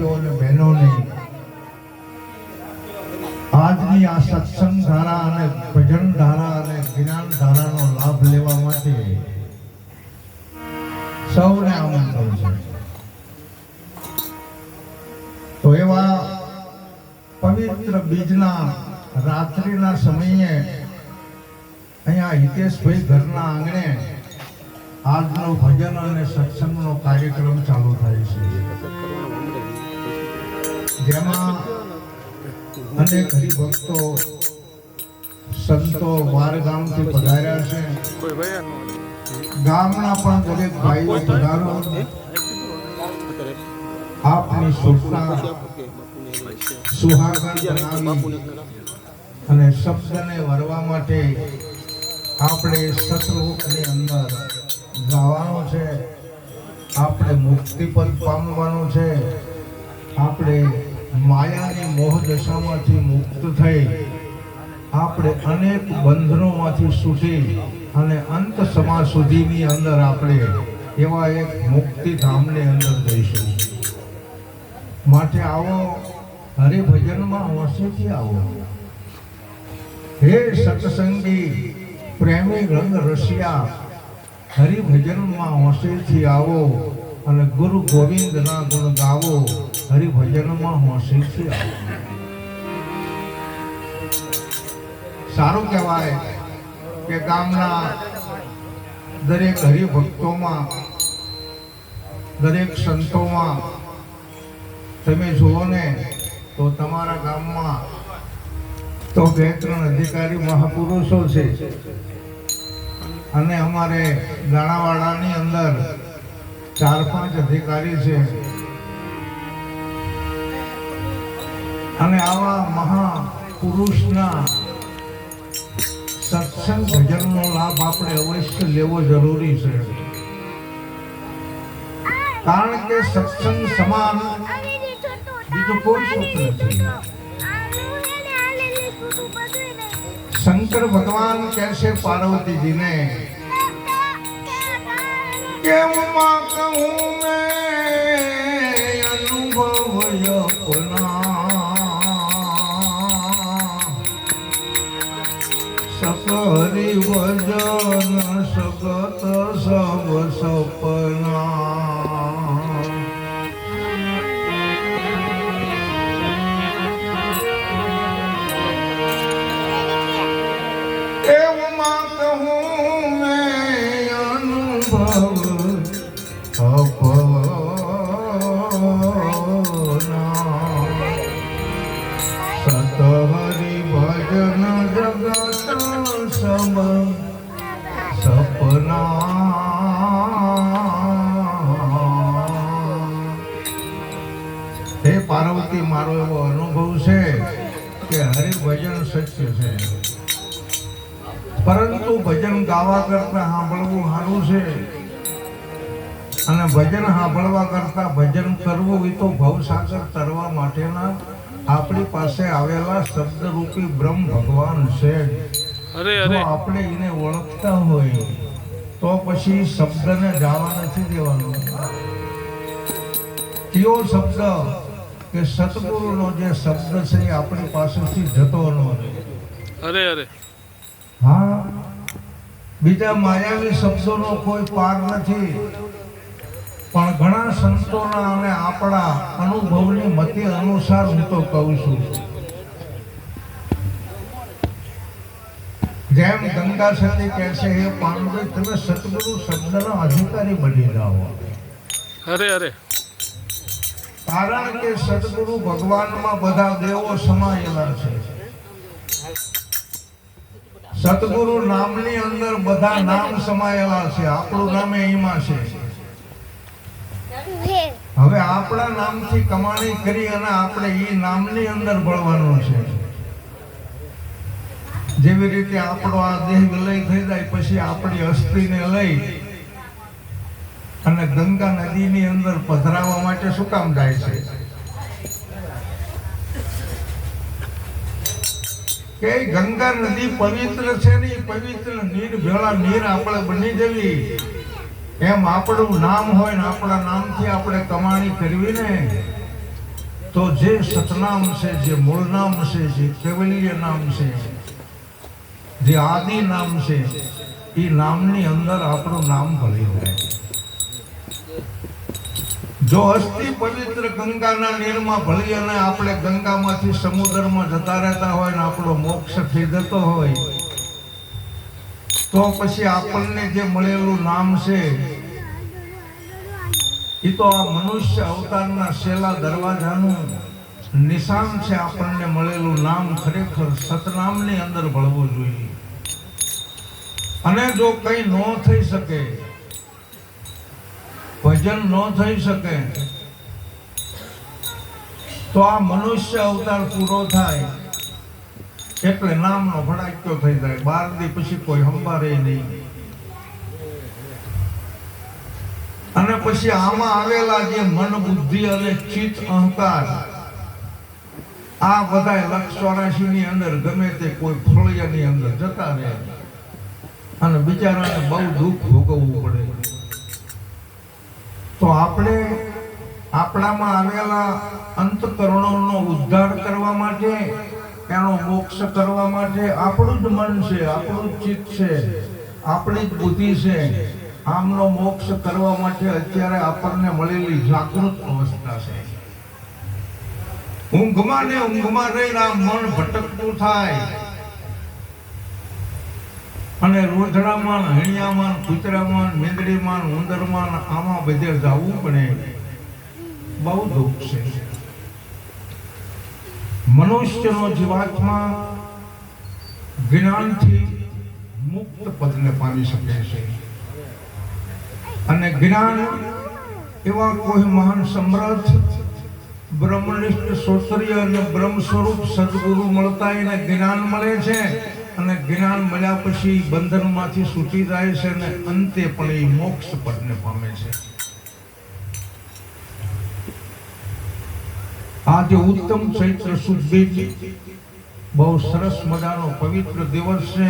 ભાઈઓ અને બહેનોને આજની આ સત્સંગ ધારા અને ભજન ધારા અને જ્ઞાન ધારાનો લાભ લેવા માટે સૌને આમંત્રણ છે. તો એવા પવિત્ર બીજના રાત્રિના સમયે અહીંયા હિતેશભાઈ ઘરના આંગણે આજનો ભજન અને સત્સંગનો કાર્યક્રમ ચાલુ થાય છે, જેમાં અનેક હરિભક્તો સંતો બાર ગામથી પધાર્યા છે. ગામના પણ દરેક ભાઈઓ પધારો. આપની સૂચના સુહાગણ બનાવી અને શબ્દને વરવા માટે આપણે સતરૂપની અંદર ગાવાનું છે. આપણે મુક્તિપદ પામવાનું છે. આપણે માયાની મોહ દશામાંથી મુક્ત થઈ આપણે અનેક બંધનોમાંથી છૂટી અને અંત સમા સુધીની અંદર આપણે એવા એક મુક્તિ ધામની અંદર જઈશું. માટે આવો, હરિભજનમાં હોશેથી આવો. હે સત્સંગી પ્રેમી રંગ રસિયા, હરિભજનમાં હોશેથી આવો અને ગુરુ ગોવિંદના ગુણ ગાવો. હરિભજનમાં હોશેથી આવો. સારું કહેવાય કે ગામના દરેક હરિભક્તોમાં, દરેક સંતોમાં તમે જુઓ ને તો તમારા ગામમાં તો 2-3 અધિકારી મહાપુરુષો છે અને અમારે દાણાવાડાની અંદર 4-5 અધિકારી છે. અને આવા મહાપુરુષના સત્સંગ ભજનનો લાભ આપણે અવશ્ય લેવો જરૂરી છે. કારણ કે સત્સંગ સમાન બીજું કોઈ સુખ નથી. શંકર ભગવાન કહેશે પાર્વતીજીને કે માં કહું મેં અનુભવ સકરી વજન સગત સબ સપના. એવમાં કહું મેં અનુભવ સતહરી ભજન જગત સબ સપના. હે પાર્વતી, મારો એવો અનુભવ છે કે હરિભજન સત્ય છે, પરંતુ ભજન ગાવા કરતા સાંભળવું સારું છે. અને ભજન સાંભળવા કરતા ભજન કરવું એ તો ભવસાગર તરવા માટેના આપણી પાસે આવેલા શબ્દરૂપી બ્રહ્મ ભગવાન છે. જો આપણે એને ઓળખતા હોય તો પછી શબ્દને જવા નથી દેવાનો. કયો શબ્દ કે સતગુરુનો જે શબ્દ છે એ આપણી પાસેથી જતો ન રહે. હા, બીજા માયાવી શબ્દોનો કોઈ પાર નથી. પણ ઘણા સંતોના અને આપણા અનુભવની મતિ અનુસાર હું તો કહું છું, જેમ ગંગા સતી કહે છે, હે પાંડુ, તમે સતગુરુ શબ્દના અધિકારી બની જાઓ. કારણ કે સતગુરુ ભગવાનમાં બધા દેવો સમાયેલા છે. સતગુરુ નામની અંદર બધા નામ સમાયેલા છે. આપણું નામ એમાં છે. હવે આપણા નામથી કમાણી કરી અને આપણે એ નામની અંદર ભળવાનું છે. જેવી રીતે આપણો આ દેહ વિલય થઈ જાય પછી આપણી અસ્થિને લઈ અને ગંગા નદીની અંદર પધરાવવા માટે શું કામ જાય છે? કે ગંગા નદી પવિત્ર છે ને, પવિત્ર નીર ભેળા નીર આપણે બની જવી. એમ આપણું નામ હોય ને આપણા નામથી આપણે કમાણી કરવી ને, તો જે સતનામ છે, જે મૂળ નામ છે, જે કેવલ્ય નામ છે, જે આદિ નામ છે, એ નામની અંદર આપણું નામ ભળી જાય. જો અસ્થિ પવિત્ર ગંગાના નીરમાં ભળી અને આપણે ગંગામાંથી સમુદ્રમાં જતા રહેતા હોય ને આપણો મોક્ષ થઈ જતો હોય, તો પછી આપણને જે મળેલું નામ છે એ તો આ મનુષ્ય અવતારના છેલ્લા દરવાજાનું નિશાન છે. આપણને મળેલું નામ ખરેખર સતનામની અંદર ભળવું જોઈએ. અને જો કંઈ ન થઈ શકે, ભજન ન થઈ શકે, તો આ મનુષ્ય અવતાર પૂરો થાય એટલે નામનો ભડાક્યો થઈ જાય. 12 દી પછી કોઈ સંભાળે નહીં. અને પછી આમાં આવેલા જે મન, બુદ્ધિ અને ચિત્ત, અહંકાર, આ બધા 184 ની અંદર ગમે તે કોઈ ફળિયાની અંદર જતા રહે અને બિચારાને બહુ દુઃખ ભોગવવું પડે. તો આપણે આપણામાં આવેલા અંતકરણોનો ઉદ્ધાર કરવા માટે, એનો મોક્ષ કરવા માટે આપણું જ મન છે, આપણું જ ચિત્ત છે, આપણી જ બુદ્ધિ છે. આમનો મોક્ષ કરવા માટે અત્યારે આપણને મળેલી જાગૃત અવસ્થા છે. ઊંઘમાં ને ઊંઘમાં રહીને આ મન ભટકતું થાય અને રોજડામાં, હણિયામાં, કૂતરામાં, મેંદડીમાં, ઉંદરમાં આમાં બધે જવું પડે. બહુ દુઃખ છે. મનુષ્યનો જીવાત્મા જ્ઞાનથી મુક્ત પદને પામી શકે છે. અને જ્ઞાન એવા કોઈ મહાન સમર્થ બ્રહ્મનિષ્ઠ શ્રોત્રિય અને બ્રહ્મ સ્વરૂપ સદગુરુ મળતા એને જ્ઞાન મળે છે. અને જ્ઞાન મળ્યા પછી બંધનમાંથી છૂટી જાય છે અને અંતે પણ એ મોક્ષ પદને પામે છે. આજે ઉત્તમ ચૈત્ર સુદ બીજ બહુ સરસ મજાનો પવિત્ર દિવસ છે.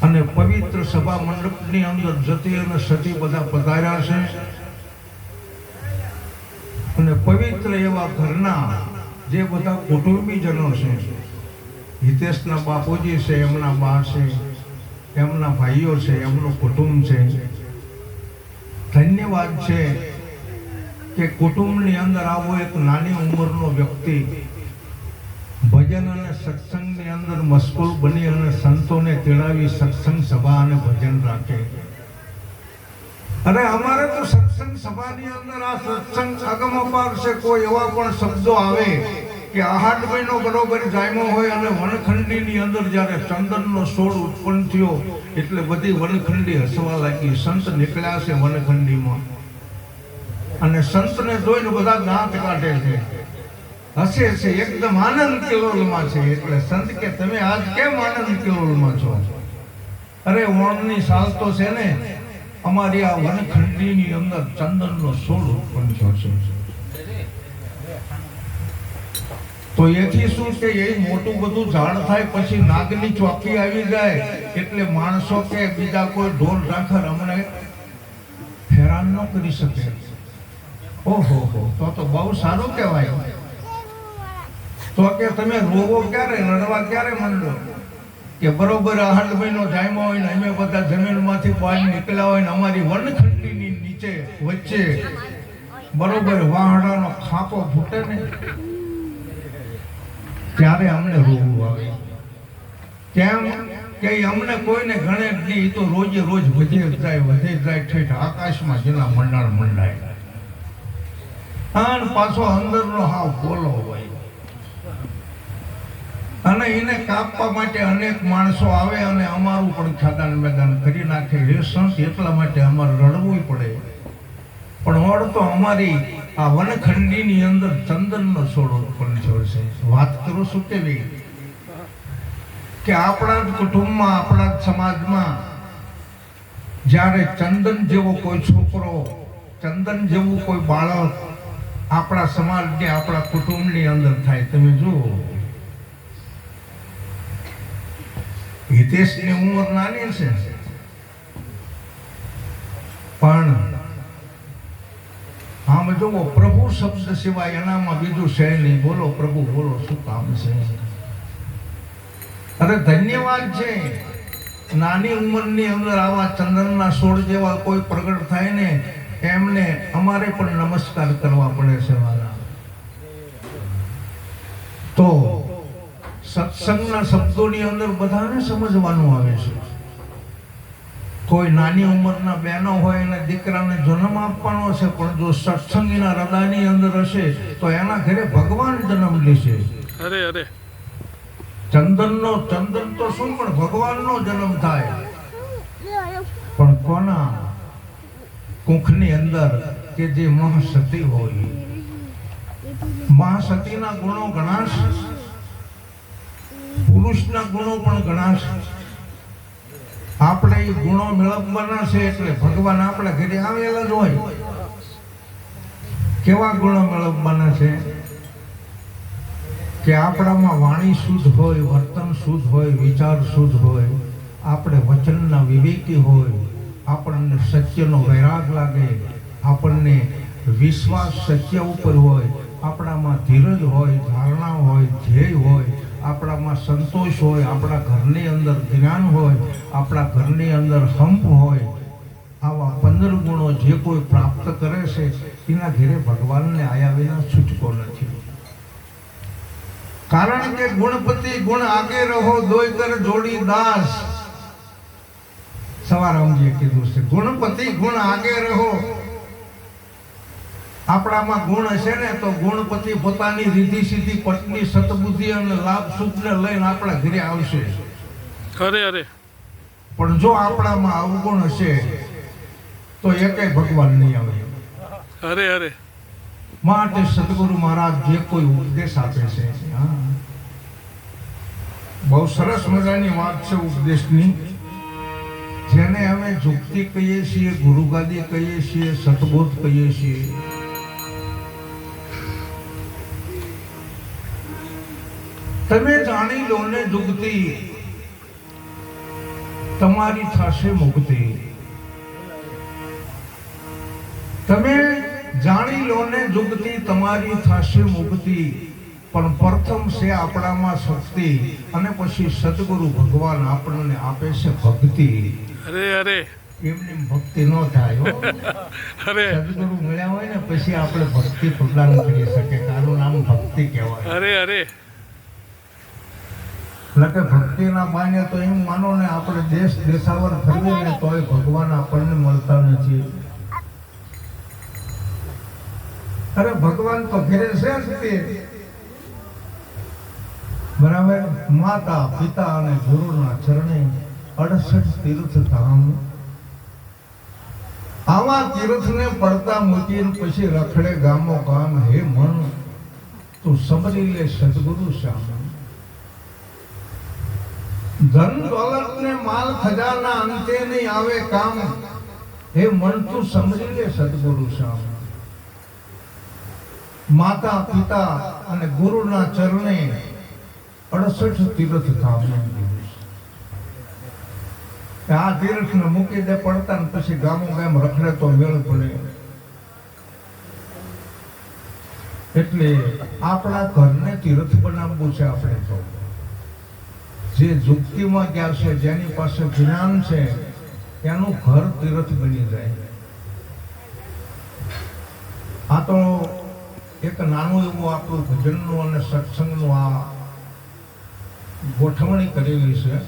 અને પવિત્ર સભા મંડપની અંદર જતી અને સતી બધા પધાર્યા છે. અને પવિત્ર એવા ઘરના જે બધા કુટુંબીજનો છે, હિતેશના બાપુજી છે, એમના બા છે, એમના ભાઈઓ છે, એમનું કુટુંબ છે. ધન્યવાદ છે કે કુટુંબની અંદર આવો એક નાની ઉંમરનો વ્યક્તિ ભજન અને સત્સંગની અંદર મશગુલ બની અને સંતોને તેડાવી સત્સંગ સભા અને ભજન રાખે. અને અમારે તો સત્સંગ સભાની અંદર આ સત્સંગ અગમ અપાર છે. કોઈ એવા પણ શબ્દો આવે કે 8 મહિનો બરોબર જામ્યો હોય અને વનખંડીની અંદર જ્યારે ચંદનનો છોડ ઉત્પન્ન થયો એટલે બધી વનખંડી હસવા લાગી. સંત નીકળ્યા છે વનખંડીમાં અને સંતને જોઈને બધા દાંત કાઢે છે, હસે છે, એકદમ આનંદ કિલોલમાં છે. એટલે સંત કે તમે આજ કેમ આનંદ કિલોલમાં છો? અરે ઓણની સાલ તો છે ને, અમારી આ વનખંડીની અંદર ચંદનનો છોડ ઉત્પન્ન થયો છે. તો એથી શું કે એ મોટું બધું ઝાડ થાય પછી નાગની ચોકી આવી જાય એટલે માણસો કે બીજા કોઈ ઢોર ઢાંખર અમને હેરાન ન કરી શકે. ઓહો તો બહુ સારું કહેવાય. તો કે તમે રોવો ક્યારે, રડવા ક્યારે માંડો? કે બરોબર 8 મહિનો જામ્યો હોય ને અમે બધા જમીનમાંથી બહાર નીકળ્યા હોય ને અમારી વનખંડીની નીચે વચ્ચે બરોબર વાહડાનો ખાપો ફૂટે ને ત્યારે અમને રોવું આવે. કેમ કે અમને કોઈને ગણે જ નહીં. તો રોજે રોજ વધે જાય ઠેઠ આકાશમાં જેના મંડાય. અને પાછો અંદરનો હાવ બોલો હોય. અને એને કાપવા માટે અનેક માણસો આવે અને અમારું પણ ખાદાન મેદાન કરી નાખે. એ સંત એટલા માટે અમારે રડવું પડે. પણ ઓળ તો અમારી આ વનખંડીની અંદર ચંદનનો છોડ ઉત્પન્ન થયો છે. વાત કરું શું કેવી કે આપણા જ કુટુંબમાં, આપણા જ સમાજમાં જ્યારે ચંદન જેવો કોઈ છોકરો, ચંદન જેવું કોઈ બાળક આપણા સમાજની, આપણા કુટુંબની અંદર થાય. તમે જુઓ, હિતેશની ઉંમર નાની છે પણ આમ જુઓ, પ્રભુ શબ્દ સિવાય એનામાં બીજું છે નહીં. બોલો પ્રભુ, બોલો, શું કામ છે? અરે ધન્યવાદ છે. નાની ઉંમરની અંદર આવા ચંદનના છોડ જેવા કોઈ પ્રગટ થાય ને એમને અમારે પણ નમસ્કાર કરવા પડે છે વાલા. તો સત્સંગના શબ્દોની અંદર બધાને સમજવાનું આવે છે. કોઈ નાની ઉંમરના બહેનો હોય અને દીકરાને જન્મ આપવાનો છે, પણ જો સત્સંગીના હૃદયની અંદર હશે તો એના ઘરે ભગવાન જન્મ લેશે. અરે અરે, ચંદન તો શું, પણ ભગવાનનો જન્મ થાય. પણ કોના કુખની અંદર કે જે મહાસતી હોય. મહાસતીના ગુણો ઘણા છે, પુરુષના ગુણો પણ ઘણા છે. આપણે એ ગુણો મેળવવાના છે એટલે ભગવાન આપણા ઘરે આવેલા જ હોય. કેવા ગુણો મેળવવાના છે કે આપણામાં વાણી શુદ્ધ હોય, વર્તન શુદ્ધ હોય, વિચાર શુદ્ધ હોય, આપણે વચનના વિવેકી હોય, આપણને સત્યનો વૈરાગ લાગે, આપણને વિશ્વાસ સત્ય ઉપર હોય, આપણામાં ધીરજ હોય, ધારણા હોય, ધ્યેય હોય, આપણામાં સંતોષ હોય, આપણા ઘરની અંદર જ્ઞાન હોય, આપણા ઘરની અંદર હંપ હોય. આવા 15 ગુણો જે કોઈ પ્રાપ્ત કરે છે એના ઘરે ભગવાનને આયા વિના છૂટકો નથી. કારણ કે ગુણપતિ ગુણ આગે રહો, દોય કર જોડી દાસ. સવારામજીએ કીધું છે, ગુણપતિ ગુણ આગે રહો. આપણામાં ગુણ હશે ને તો ગુણપતિ પોતાની રીતિ સીધી પત્ની સતબુદ્ધિ અને લાભ સુખને લઈને આપણા ઘરે આવશે. અરે અરે, પણ જો આપણામાં અવગુણ હશે તો એકેય ભગવાન નહીં આવે. અરે અરે, માટે સદગુરુ મહારાજ જે કોઈ ઉપદેશ આપે છે, બહુ સરસ મજાની વાત છે ઉપદેશની. જેને અમે જુક્તિ કહીએ છીએ, ગુરુગાદી કહીએ છીએ, સતબોધ કહીએ છીએ. તમે જાણી લો ને જુગતિ, તમારી થશે મુક્તિ. તમે જાણી લો ને જુગતિ, તમારી થશે મુક્તિ. પણ પ્રથમ છે આપણામાં શક્તિ, અને પછી સદગુરુ ભગવાન આપણને આપે છે ભક્તિ. અરે અરે, એમની ભક્તિ ન થાય. અરે સદગુરુ મળ્યા હોય ને પછી આપણે ભક્તિ પ્રદાન કરી શકે. તારું નામ ભક્તિ કહેવાય. અરે અરે, એટલે કે ભક્તિના બાને તો એમ માનો ને આપણે દેશ દેશાવર ફરીએ ને તોય ભગવાન આપણને મળતા નથી. અરે ભગવાન તો ઘરે છે જ તે. બરાબર. માતા પિતા અને ગુરુના ચરણે 68 તીર્થ ધામ. આવા તીર્થને પડતા મૂકીને પછી રખડે ગામો ગામ. હે મન તું સમરી લે સદગુરુ શ્યામ. ધન દોલત ને માલ ખજાના અંતે નહીં આવે કામ. હે મન તું સમજી લે સદગુરુ શ્યામ. માતા પિતા અને ગુરુના ચરણે 68 તીર્થ ધામ. આ તીર્થ ને મૂકી દે પડતા ને પછી ગામો ગામ રખડે તો મેળ પડે. એટલે આપણા ઘરને તીર્થ બનાવવું છે. આપણે તો જે જુક્તિમાં ગયા છે, જેની પાસે જ્ઞાન છે, એનું ઘર તીર્થ બની જાય. આ તો એક નાનું એવું આપણું ભજનનું અને સત્સંગનું આ ગોઠવણી કરેલી છે.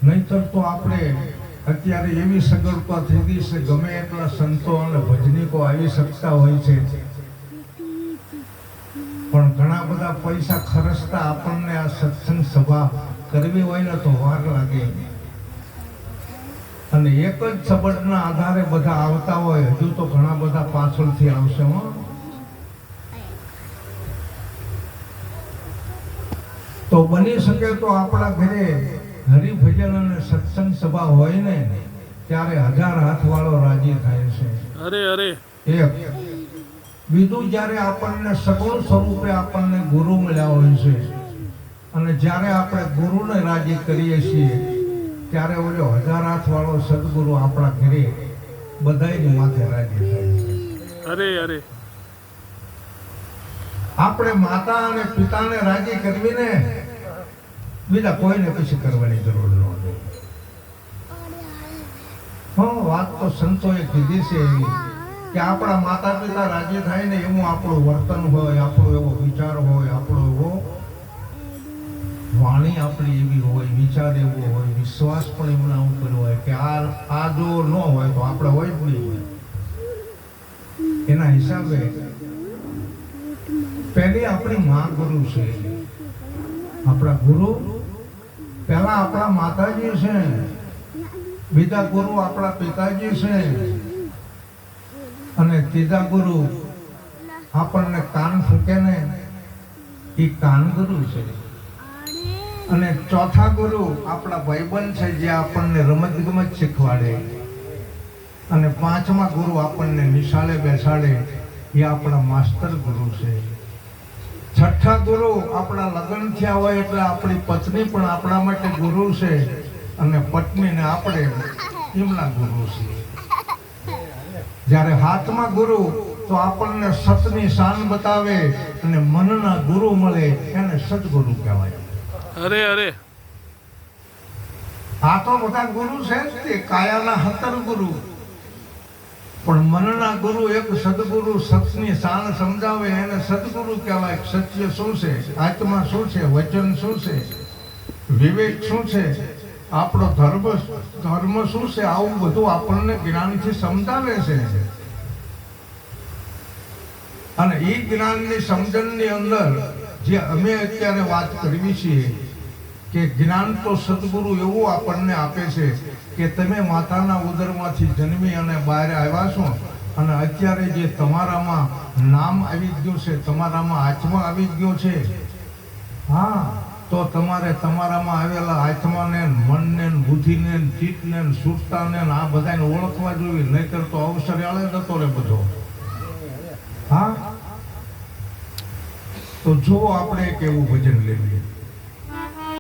નહીતર તો આપણે અત્યારે એવી સગવડતા થઈ ગઈ છે, ગમે એટલા સંતો અને ભજનીકો આવી શકતા હોય છે, પણ ઘણા બધા પૈસા ખર્ચતા આપણને આ સત્સંગ સભા કરવી હોય ને તો વાર લાગે. અને એક જ સબળના આધારે બધા આવતા હોય. હજુ તો ઘણા બધા પાછળથી આવશે. તો બની શકે તો આપણા ઘરે હરિભજન અને સત્સંગ સભા હોય ને ત્યારે 1000 હાથ વાળો રાજી થાય છે. અરે અરે, એક બીજું, જ્યારે આપણને સગુણ સ્વરૂપે આપણને ગુરુ મળ્યા હોય છે અને જ્યારે આપણે ગુરુને રાજી કરીએ છીએ ત્યારે ઓલો 1000 હાથ વાળો સદગુરુ આપણા ઘરે બધાયની માથે રાજી થાય છે. અરે અરે આપણે માતા અને પિતાને રાજી કરવીને બીજા કોઈને પછી કરવાની જરૂર ન હોય. વાત તો સંતોએ કીધી છે એવી કે આપણા માતા પિતા રાજી થાય ને એવું આપણું વર્તન હોય, આપણો એવો વિચાર હોય, આપણો એવો વાણી આપણી એવી હોય, વિચાર એવો હોય, વિશ્વાસ પણ એમના ઉપર હોય કે આ જો ન હોય તો આપણે હોય જ નહીં. એના હિસાબે પહેલી આપણી માં ગુરુ છે. આપણા ગુરુ પહેલા આપણા માતાજી છે, બીજા ગુરુ આપણા પિતાજી છે, અને ત્રીજા ગુરુ આપણને કાન ફૂકે ને એ કાન ગુરુ છે, અને ચોથા ગુરુ આપણા ભાઈબંધ છે જે આપણને રમત ગમત શીખવાડે, અને પાંચમા ગુરુ આપણને નિશાળે બેસાડે એ આપણા માસ્ટર ગુરુ છે. છઠ્ઠા ગુરુ આપણા લગ્ન થયા હોય એટલે આપણી પત્ની પણ આપણા માટે ગુરુ છે, અને પત્નીને આપણે એમના ગુરુ છે. જ્યારે હાથમાં ગુરુ તો આપણને સતની શાન બતાવે, અને મનના ગુરુ મળે એને સદગુરુ કહેવાય. અરે અરે આ તો બધા ગુરુ છે જ તે, કાયાના 17 ગુરુ, પણ મનના ગુરુ એક સદગુરુ સત્યની શાન સમજાવે એને સદગુરુ કહેવાય. સત્ય શું છે, આત્મા શું છે, વચન શું છે, વિવેક શું છે, આપણો ધર્મ શું છે, આવું બધું આપણને જ્ઞાનથી સમજાવે છે. અને એ જ્ઞાનની સમજણની અંદર જે અમે અત્યારે વાત કરવી છીએ કે જ્ઞાન તો સદગુરુ એવું આપણને આપે છે કે તમે માતાના ઉદરમાંથી જન્મી અને બહાર આવ્યા છો, અને અત્યારે જે તમારામાં નામ આવી ગયું છે, તમારામાં આત્મા આવી ગયો છે, હા, તો તમારે તમારામાં આવેલા આત્માને, મનને, બુદ્ધિને, ચિત્તને, સુરતાને આ બધાને ઓળખવા જોઈએ, નહીતર તો અવસર આલે જતો રે બધો. હા, તો જો આપણે એક એવું ભજન લેવીએ.